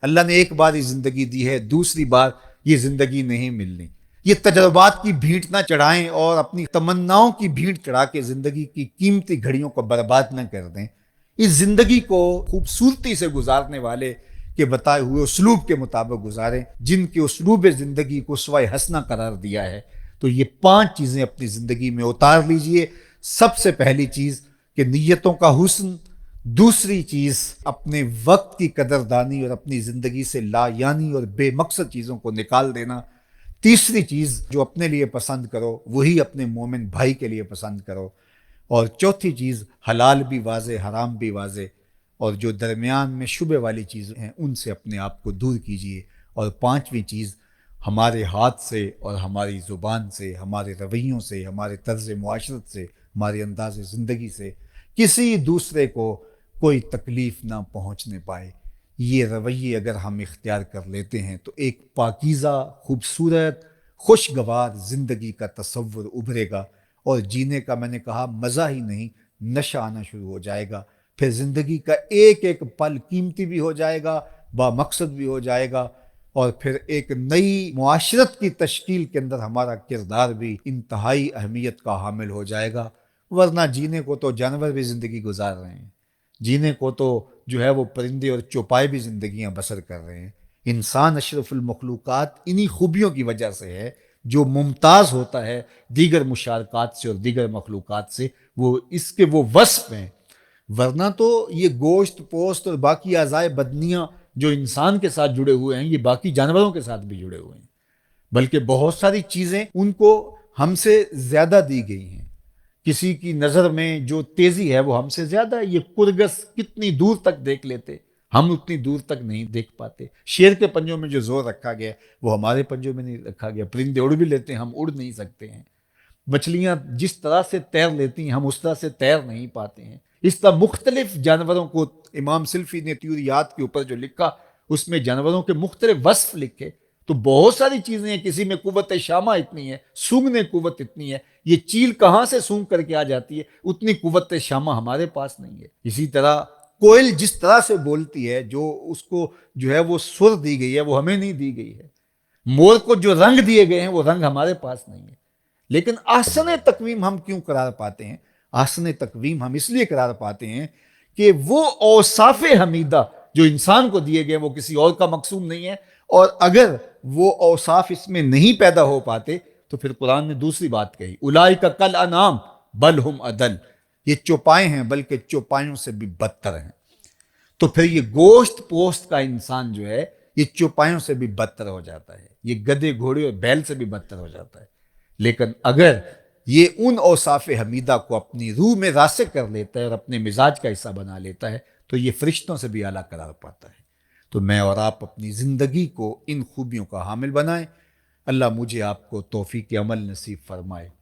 اللہ نے ایک بار یہ زندگی دی ہے، دوسری بار یہ زندگی نہیں ملنی۔ یہ تجربات کی بھیٹ نہ چڑھائیں اور اپنی تمناؤں کی بھیٹ چڑھا کے زندگی کی قیمتی گھڑیوں کو برباد نہ کر دیں۔ اس زندگی کو خوبصورتی سے گزارنے والے کے بتائے ہوئے اسلوب کے مطابق گزاریں، جن کے اسلوب زندگی کو اسوہ حسنہ قرار دیا ہے۔ تو یہ 5 چیزیں اپنی زندگی میں اتار لیجئے۔ سب سے پہلی چیز کہ نیتوں کا حسن، دوسری چیز اپنے وقت کی قدردانی اور اپنی زندگی سے لا یعنی اور بے مقصد چیزوں کو نکال دینا، تیسری چیز جو اپنے لیے پسند کرو وہی اپنے مومن بھائی کے لیے پسند کرو، اور چوتھی چیز حلال بھی واضح حرام بھی واضح، اور جو درمیان میں شبہ والی چیزیں ہیں ان سے اپنے آپ کو دور کیجیے، اور پانچویں چیز ہمارے ہاتھ سے اور ہماری زبان سے، ہمارے رویوں سے، ہمارے طرز معاشرت سے، ہمارے انداز زندگی سے کسی دوسرے کو کوئی تکلیف نہ پہنچنے پائے۔ یہ رویے اگر ہم اختیار کر لیتے ہیں تو ایک پاکیزہ، خوبصورت، خوشگوار زندگی کا تصور ابھرے گا، اور جینے کا میں نے کہا مزہ ہی نہیں، نشہ آنا شروع ہو جائے گا۔ پھر زندگی کا ایک ایک پل قیمتی بھی ہو جائے گا، با مقصد بھی ہو جائے گا، اور پھر ایک نئی معاشرت کی تشکیل کے اندر ہمارا کردار بھی انتہائی اہمیت کا حامل ہو جائے گا۔ ورنہ جینے کو تو جانور بھی زندگی گزار رہے ہیں، جینے کو تو جو ہے وہ پرندے اور چوپائے بھی زندگیاں بسر کر رہے ہیں۔ انسان اشرف المخلوقات انہی خوبیوں کی وجہ سے ہے، جو ممتاز ہوتا ہے دیگر مشارکات سے اور دیگر مخلوقات سے، وہ اس کے وہ وصف ہیں۔ ورنہ تو یہ گوشت پوست اور باقی اعضائے بدنیاں جو انسان کے ساتھ جڑے ہوئے ہیں، یہ باقی جانوروں کے ساتھ بھی جڑے ہوئے ہیں، بلکہ بہت ساری چیزیں ان کو ہم سے زیادہ دی گئی ہیں۔ کسی کی نظر میں جو تیزی ہے وہ ہم سے زیادہ ہے۔ یہ کرگس کتنی دور تک دیکھ لیتے، ہم اتنی دور تک نہیں دیکھ پاتے۔ شیر کے پنجوں میں جو زور رکھا گیا وہ ہمارے پنجوں میں نہیں رکھا گیا۔ پرندے اڑ بھی لیتے ہیں، ہم اڑ نہیں سکتے ہیں۔ مچھلیاں جس طرح سے تیر لیتی ہیں ہم اس طرح سے تیر نہیں پاتے ہیں۔ اس طرح مختلف جانوروں کو امام سلفی نے طیوریات کے اوپر جو لکھا، اس میں جانوروں کے مختلف وصف لکھے، تو بہت ساری چیزیں ہیں۔ کسی میں قوت شامہ اتنی ہے، سونگنے قوت اتنی ہے، یہ چیل کہاں سے سونگ کر کے آ جاتی ہے، اتنی قوت شامہ ہمارے پاس نہیں ہے۔ اسی طرح کوئل جس طرح سے بولتی ہے، جو اس کو جو ہے وہ سر دی گئی ہے وہ ہمیں نہیں دی گئی ہے۔ مور کو جو رنگ دیے گئے ہیں وہ رنگ ہمارے پاس نہیں ہے۔ لیکن احسن تقویم ہم کیوں قرار پاتے ہیں؟ احسن تقویم ہم اس لیے قرار پاتے ہیں کہ وہ اوصاف حمیدہ جو انسان کو دیے گئے وہ کسی اور کا مقصود نہیں ہے، اور اگر وہ اوصاف اس میں نہیں پیدا ہو پاتے تو پھر قرآن نے دوسری بات کہی، اولئک کالانعام بل ہم اضل، یہ چوپائے ہیں بلکہ چوپایوں سے بھی بدتر ہیں۔ تو پھر یہ گوشت پوست کا انسان جو ہے یہ چوپایوں سے بھی بدتر ہو جاتا ہے، یہ گدھے گھوڑے اور بیل سے بھی بدتر ہو جاتا ہے۔ لیکن اگر یہ ان اوصاف حمیدہ کو اپنی روح میں راسخ کر لیتا ہے اور اپنے مزاج کا حصہ بنا لیتا ہے تو یہ فرشتوں سے بھی اعلیٰ قرار پاتا ہے۔ تو میں اور آپ اپنی زندگی کو ان خوبیوں کا حامل بنائیں۔ اللہ مجھے آپ کو توفیق عمل نصیب فرمائے۔